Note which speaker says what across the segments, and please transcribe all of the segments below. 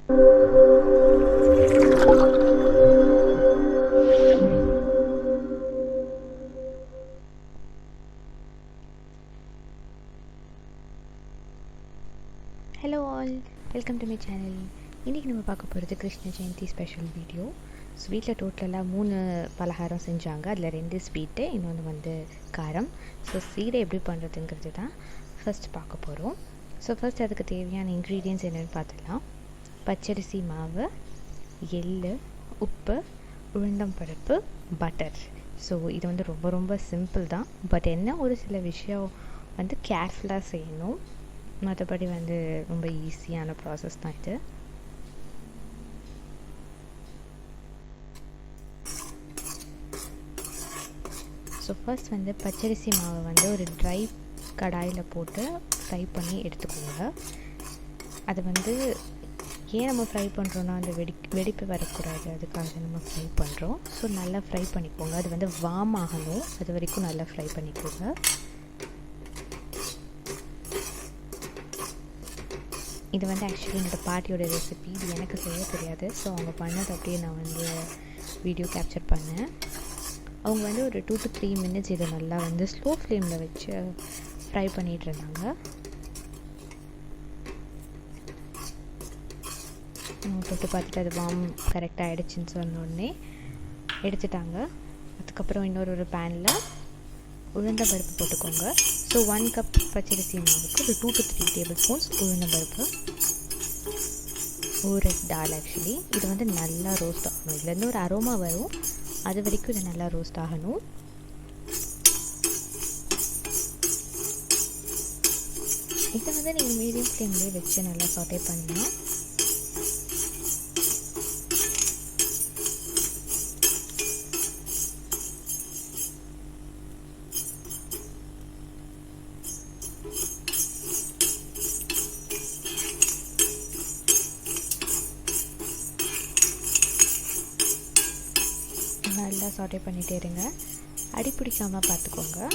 Speaker 1: Hello all, welcome to my channel. இன்றைக்கி நம்ம பார்க்க போகிறது கிருஷ்ண ஜெயந்தி ஸ்பெஷல் வீடியோ. ஸ்வீட்டில் டோட்டலாக 3 பலகாரம் செஞ்சாங்க. அதில் 2 ஸ்வீட்டு, இன்னொன்று வந்து காரம். ஸோ சீடை எப்படி பண்ணுறதுங்கிறது தான் ஃபஸ்ட் பார்க்க போகிறோம். ஸோ ஃபஸ்ட் அதுக்கு தேவையான இன்க்ரீடியன்ட்ஸ் என்னென்னு பார்த்துக்கலாம். பச்சரிசி மாவு, எள், உப்பு, உளுந்தம்பருப்பு, பட்டர். ஸோ இது வந்து ரொம்ப ரொம்ப சிம்பிள் தான். பட் என்ன ஒரு சில விஷயம் வந்து கேர்ஃபுல்லாக செய்யணும். மற்றபடி வந்து ரொம்ப ஈஸியான ப்ராசஸ் தான் இது. ஸோ ஃபர்ஸ்ட் வந்து பச்சரிசி மாவை வந்து ஒரு ட்ரை கடாயில் போட்டு ஃப்ரை பண்ணி எடுத்துக்கோங்க. அது வந்து ஏன் நம்ம ஃப்ரை பண்ணுறோன்னா அந்த வெடிப்பு வரக்கூடாது, அதுக்காக நம்ம ஃப்ரை பண்ணுறோம். ஸோ நல்லா ஃப்ரை பண்ணிக்கோங்க. அது வந்து வார்ம் ஆகணும், அது வரைக்கும் நல்லா ஃப்ரை பண்ணிக்கோங்க. இது வந்து ஆக்சுவலி என்னோடய பாட்டியோட ரெசிபி. இது எனக்கு செய்ய தெரியாது. ஸோ அவங்க பண்ணது அப்படியே நான் வந்து வீடியோ கேப்சர் பண்ணேன். அவங்க வந்து ஒரு 2 to 3 minutes இதை நல்லா வந்து ஸ்லோ ஃப்ளேமில் வச்சு ஃப்ரை பண்ணிகிட்டு இருந்தாங்க. தொட்டு பார்த்துட்டு அது வார்ம் கரெக்டாக ஆகிடுச்சின்னு சொன்னோடனே எடுத்துட்டாங்க. அதுக்கப்புறம் இன்னொரு பேனில் உளுந்தம்பருப்பு போட்டுக்கோங்க. ஸோ 1 கப் பச்சரிசி மாவுக்கு ஒரு 2 to 3 tablespoons உளுந்தம்பருப்பு, ரெட் தால். ஆக்சுவலி இது வந்து நல்லா ரோஸ்ட் ஆகணும். இதுலேருந்து ஒரு அரோமா வரும், அது வரைக்கும் இது நல்லா ரோஸ்ட் ஆகணும். இதை வந்து நீங்கள் மீடியம் ஃப்ளேம்லேயே வச்சு நல்லா சாட்டே பண்ணலாம். நல்லா சாட்டே பண்ணிகிட்டே இருங்க, அடி பிடிக்காமல் பார்த்துக்கோங்க.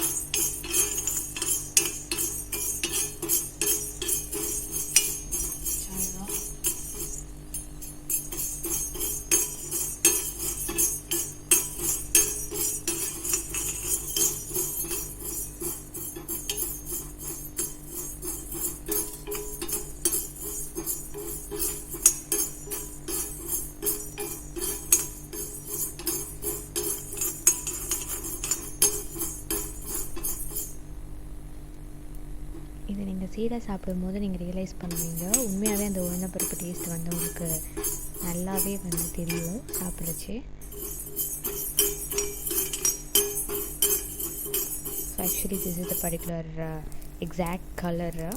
Speaker 1: இதை நீங்கள் சீடை சாப்பிடும்போது நீங்கள் ரியலைஸ் பண்ணுவீங்க, உண்மையாகவே அந்த உளுந்தம்பருப்பு டேஸ்ட் வந்து உங்களுக்கு நல்லாவே வந்து தெரியும் சாப்பிட்றச்சே. Actually this is the particular exact colour.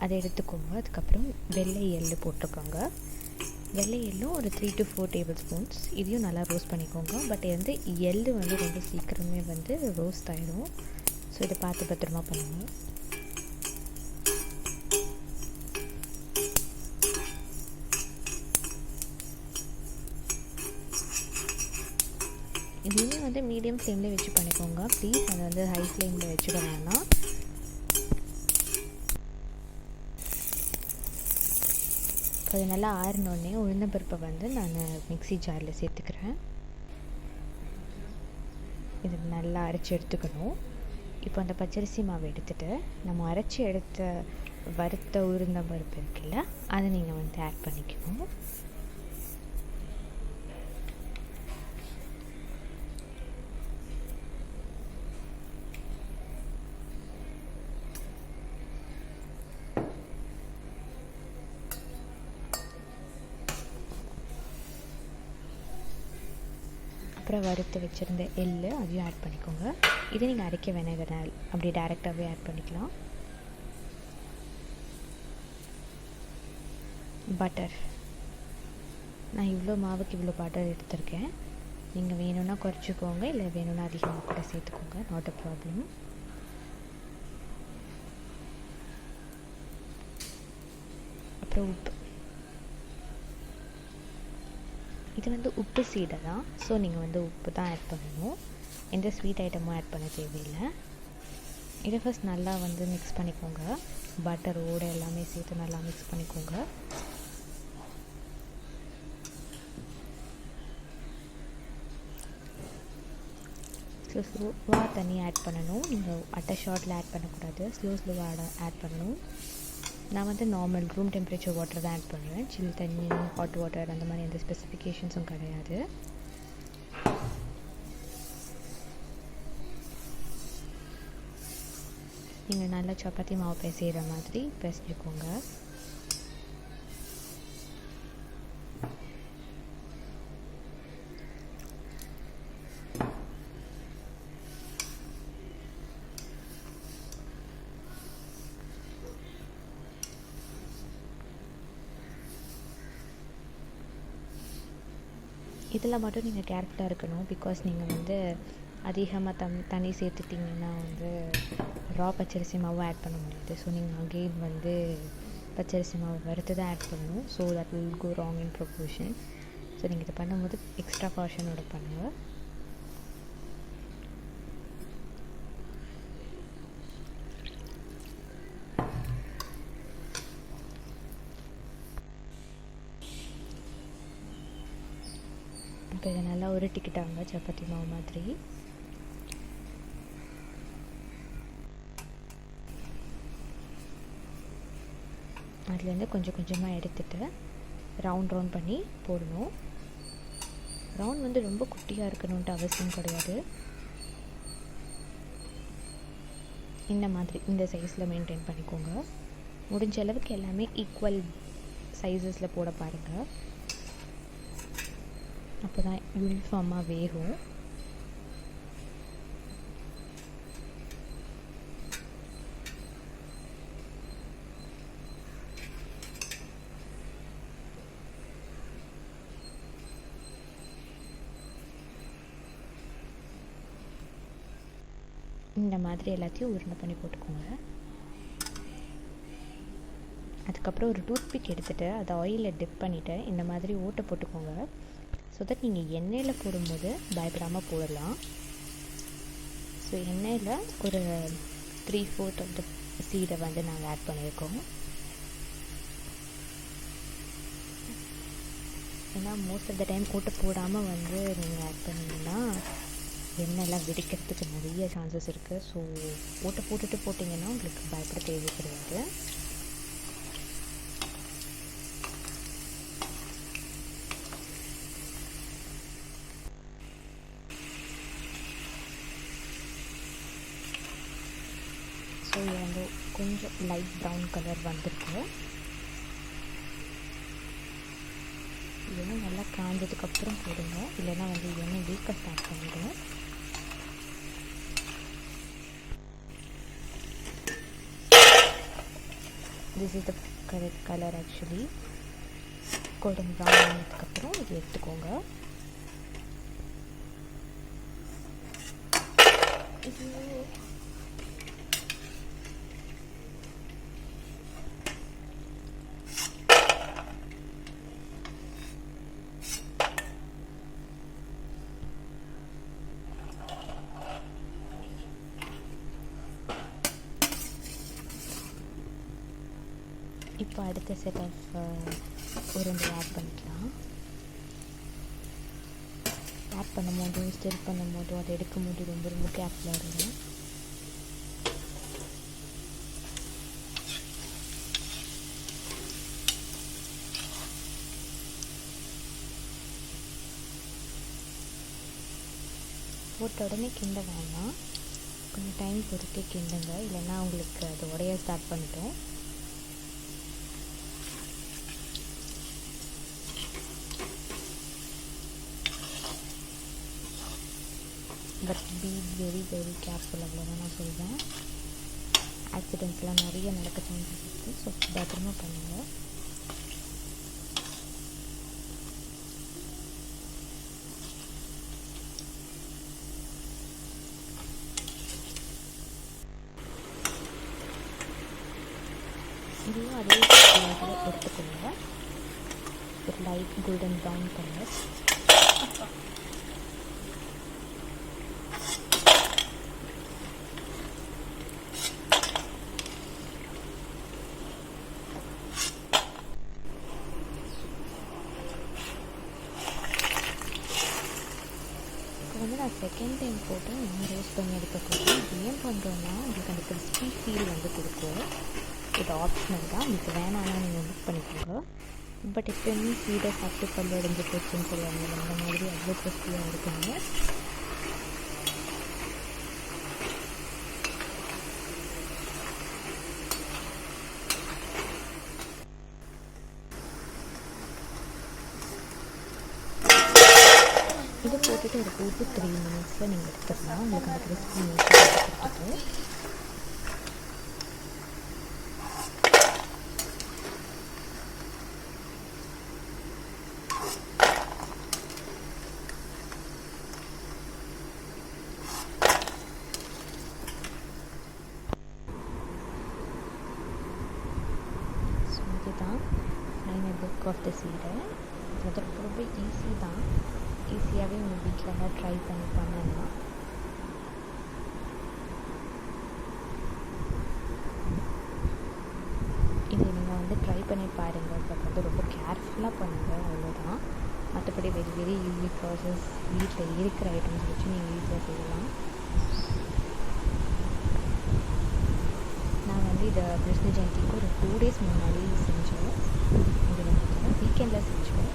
Speaker 1: அதை எடுத்துக்கோங்க. அதுக்கப்புறம் வெள்ளை எள் போட்டுக்கோங்க. வெள்ளை எள்ளும் ஒரு 3 to 4 tablespoons. இதையும் நல்லா ரோஸ்ட் பண்ணிக்கோங்க. பட் வந்து எள் வந்து ரொம்ப சீக்கிரமே வந்து ரோஸ்ட் ஆகிடும். ஸோ இதை பார்த்து பத்திரமா பண்ணுங்கள். இதையுமே வந்து மீடியம் ஃப்ளேமில் வச்சு பண்ணிக்கோங்க ப்ளீஸ். அதை வந்து ஹை ஃப்ளேமில் வச்சுக்க வேணாம். அது நல்லா ஆறினோடனே உளுந்தம்பருப்பை வந்து நான் மிக்ஸி ஜாரில் சேர்த்துக்கிறேன். இது நல்லா அரைச்சி எடுத்துக்கணும். இப்போ அந்த பச்சரிசி மாவு எடுத்துகிட்டு நம்ம அரைச்சி எடுத்த வறுத்த உளுந்தம்பருப்பு இருக்குல்ல, அதை நீங்கள் வந்து ஆட் பண்ணிக்கணும். அப்புறம் வறுத்து வச்சுருந்த எள் அதையும் ஆட் பண்ணிக்கோங்க. இதை நீங்கள் அரைக்க வேணாம், இதனால் அப்படி டைரெக்டாகவே ஆட் பண்ணிக்கலாம். பட்டர், நான் இவ்வளோ மாவுக்கு இவ்வளோ பட்டர் எடுத்திருக்கேன். நீங்கள் வேணும்னா குறைச்சிக்கோங்க, இல்லை வேணும்னா அதிகமாக கூட சேர்த்துக்கோங்க, நாட் அ ப்ராப்ளம். அப்புறம் உப்பு. இது வந்து உப்பு சீடை தான். ஸோ நீங்கள் வந்து உப்பு தான் ஆட் பண்ணணும், எந்த ஸ்வீட் ஐட்டமும் ஆட் பண்ண தேவையில்லை. இதை ஃபஸ்ட் நல்லா வந்து மிக்ஸ் பண்ணிக்கோங்க. பட்டரோடு எல்லாமே சேர்த்து நல்லா மிக்ஸ் பண்ணிக்கோங்க. ஸோ ஸ்லோவாக தண்ணி ஆட் பண்ணணும். நீங்கள் அட்டை ஷார்ட்டில் ஆட் பண்ணக்கூடாது, ஸ்லோவாக ஆட் பண்ணணும். நான் வந்து நார்மல் ரூம் டெம்பரேச்சர் வாட்டர் தான் ஆட் பண்ணுவேன். சில் தண்ணி, ஹாட் வாட்டர் அந்த மாதிரி எந்த ஸ்பெசிஃபிகேஷன்ஸும் கிடையாது. நீங்கள் நல்லா சப்பாத்தி மாவு பிசைகிற மாதிரி பிசைஞ்சுக்கோங்க. இதில் மட்டும் நீங்கள் கேர்ஃபுல்லாக இருக்கணும். பிகாஸ் நீங்கள் வந்து அதிகமாக தண்ணி சேர்த்துட்டிங்கன்னா வந்து ரா பச்சரிசி மாவும் ஆட் பண்ண முடியாது. ஸோ நீங்கள் அகெயின் வந்து பச்சரிசி மாவு வறுத்து தான் ஆட் பண்ணணும். So that will go wrong in proportion. So நீங்கள் இதை பண்ணும்போது எக்ஸ்ட்ரா காஷனோட பண்ணுங்கள். இப்போ இதை நல்லா உருட்டிக்கிட்டாங்க சப்பாத்தி மாவு மாதிரி. அதுலேருந்து கொஞ்சம் கொஞ்சமாக எடுத்துகிட்டு ரவுண்ட் பண்ணி போடணும். ரவுண்ட் வந்து ரொம்ப குட்டியாக இருக்கணுன்ட்டு அவசியம் கிடையாது. இந்த மாதிரி இந்த சைஸில் மெயின்டைன் பண்ணிக்கோங்க. முடிஞ்ச அளவுக்கு எல்லாமே ஈக்குவல் சைஸஸில் போட பாருங்கள். அப்போ தான் யூனிஃபார்மாக வேகும். இந்த மாதிரி எல்லாத்தையும் உருண்டை பண்ணி போட்டுக்கோங்க. அதுக்கப்புறம் ஒரு டூத்பிக் எடுத்துகிட்டு அதை ஆயிலில் டிப் பண்ணிவிட்டு இந்த மாதிரி ஓட்டை போட்டுக்கோங்க. ஸோ தட் நீங்கள் எண்ணெயில் போடும்போது பயப்படாமல் போடலாம். ஸோ எண்ணெயில் ஒரு 3/4 ஆஃப் த சீடை வந்து நாங்கள் ஆட் பண்ணியிருக்கோம். ஏன்னா மோஸ்ட் ஆஃப் த டைம் ஓட்டை போடாமல் வந்து நீங்கள் ஆட் பண்ணிங்கன்னா எண்ணெயெல்லாம் வெடிக்கிறதுக்கு நிறைய சான்சஸ் இருக்குது. ஸோ ஓட்டை போட்டுட்டு போட்டிங்கன்னா உங்களுக்கு பயப்பட தேவை கிடையாது. ஸோ இது வந்து கொஞ்சம் லைட் ப்ரௌன் கலர் வந்துருக்கு. இதெல்லாம் நல்லா காஞ்சதுக்கப்புறம் போடுங்க, இல்லைன்னா வந்து எண்ணெய் வீக்க ஸ்டார்ட் பண்ணிவிடும். This is the correct colour actually. Golden brown ஆனதுக்கப்புறம் இது எடுத்துக்கோங்க. இப்போ அடுத்த செட் ஆஃப் உருண்டை ஆட் பண்ணிக்கலாம். ஆட் பண்ணும்போதும் ஸ்டிர் பண்ணும்போதும் அதை எடுக்கும்போது ரொம்ப ரொம்ப கேர்ஃபுல்லாக இருக்கும். போட்ட உடனே கிண்ட வேண்டாம், கொஞ்சம் டைம் பொறுத்து கிண்டுங்க, இல்லைன்னா உங்களுக்கு அது உடைய ஸ்டார்ட் பண்ணிட்டோம். But be very very careful, அவ்வளோதான் நான் சொல்வேன். ஆக்சிடென்ட்ஸ்லாம் நிறைய நடக்க சான்சஸ் இருக்குது. ஸோ பத்திரமா பண்ணுங்கள். இதையும் அதே எடுத்துக்கோங்க, ஒரு லைட் கோல்டன் ப்ரௌன் கலர். நான் செகண்ட் டைம் போட்டு இன்னும் ரோஸ்ட் பண்ணி எடுத்துக்கோங்க. இது ஏன் பண்ணுறோன்னா உங்களுக்கு அந்த கிறிஸ்பி ஃபீல் வந்து கொடுக்கும். இது ஆப்ஷனல் தான், உங்களுக்கு வேணாம்னா நீங்கள் புக் பண்ணிக்கோங்க. பட் எப்போயுமே சீடை சாப்பிட்டு பல்லு அடைஞ்சு போச்சுன்னு சொல்லுவாங்க, அந்த மாதிரி அவ்வளோ கிறிஸ்பியாக இருக்குங்க. இதை போட்டுட்டு ஒரு 2 to 3 minutes நீங்கள் எடுத்துடலாம். உங்களுக்கு அந்த கிறிஸ்பி கொடுத்துட்டு ஸோ இதுதான் ஃபைனல் லுக் ஆஃப் த சீடை. அது ரொம்ப ஈஸி தான், ஈஸியாகவே உங்கள் வீட்டில் எல்லாம் ட்ரை பண்ணி பண்ணலாம். இது நீங்கள் வந்து ட்ரை பண்ணி பாருங்கள், பட் வந்து ரொம்ப கேர்ஃபுல்லாக பண்ணுங்கள், அவ்வளோதான். மற்றபடி வெரி வெரி ஈஸி ப்ராசஸ். வீட்டில் இருக்கிற ஐட்டம்ஸ் வச்சு நீங்கள் ஈஸியாக செய்யலாம். நான் வந்து இதை கிருஷ்ண ஜெயந்திக்கு ஒரு 2 days முன்னாடி செஞ்சோம். இது வந்து வீக்கெண்டில் செஞ்சோம்.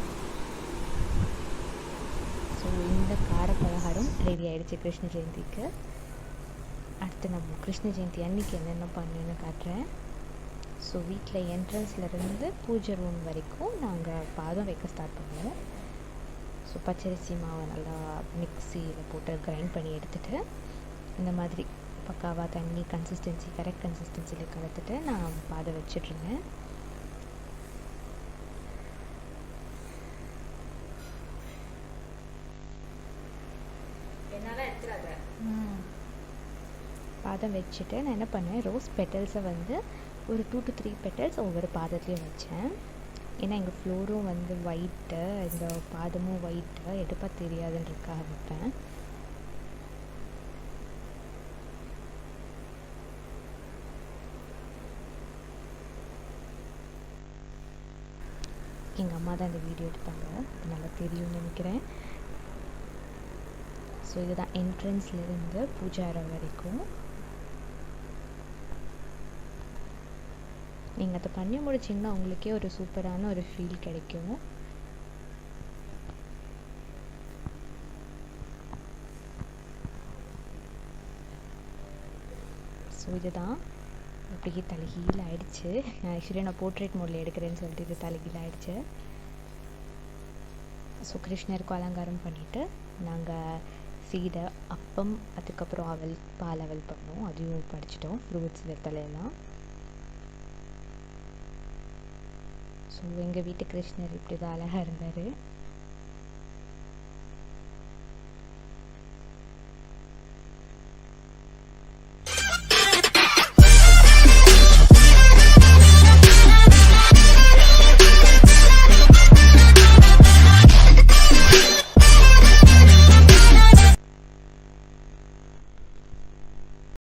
Speaker 1: ஸோ இந்த கார பலகாரம் ரெடி ஆகிடுச்சு கிருஷ்ண ஜெயந்திக்கு. அடுத்து நம்ம கிருஷ்ண ஜெயந்தி அன்றைக்கி என்னென்ன பண்ணுன்னு காட்டுறேன். ஸோ வீட்டில் என்ட்ரன்ஸ்லேருந்து பூஜை ரூம் வரைக்கும் நாங்கள் பாதம் வைக்க ஸ்டார்ட் பண்ணுவோம். ஸோ பச்சரிசி மாவை நல்லா மிக்சியில் போட்டு கிரைண்ட் பண்ணி எடுத்துகிட்டு இந்த மாதிரி பக்காவாக தண்ணி கன்சிஸ்டன்சி கரெக்ட் கன்சிஸ்டன்சியில் கலந்துட்டு நான் பாதம் வச்சிட்ருந்தேன். பாதம் வச்சுட்டு நான் என்ன பண்ணேன், ரோஸ் பெட்டல்ஸை வந்து ஒரு 2 to 3 பெட்டல்ஸ் ஒவ்வொரு பாதத்துலேயும் வச்சேன். ஏன்னா எங்கள் ஃப்ளோரும் வந்து ஒயிட்டு, இந்த பாதமும் ஒயிட்டு, எடுப்பாக தெரியாதுன்றதுக்காக வைப்பேன். எங்கள் அம்மா தான் இந்த வீடியோ எடுத்தாங்க, நல்லா தெரியும்னு நினைக்கிறேன். ஸோ இதுதான் என்ட்ரன்ஸ்லேருந்து பூஜை அறை வரைக்கும். நீங்கள் அதை பண்ணி முடிச்சிங்கன்னா உங்களுக்கே ஒரு சூப்பரான ஒரு ஃபீல் கிடைக்கும். ஸோ இதுதான் அப்படியே தலைகீழ் ஆகிடுச்சு. ஆக்சுவலி நான் போர்ட்ரேட் மோடில் எடுக்கிறேன்னு சொல்லிட்டு இது தலைகீழ் ஆகிடுச்சு. ஸோ கிருஷ்ணருக்கு அலங்காரம் பண்ணிவிட்டு நாங்கள் சீடை, அப்பம், அதுக்கப்புறம் அவல், பால் அவல் பண்ணோம். அதையும் படிச்சிட்டோம், ஃப்ரூட்ஸ் வெத்தலையெல்லாம். ஸோ எங்கள் வீட்டு கிருஷ்ணர் இப்படி தான் அழகாக இருந்தார்.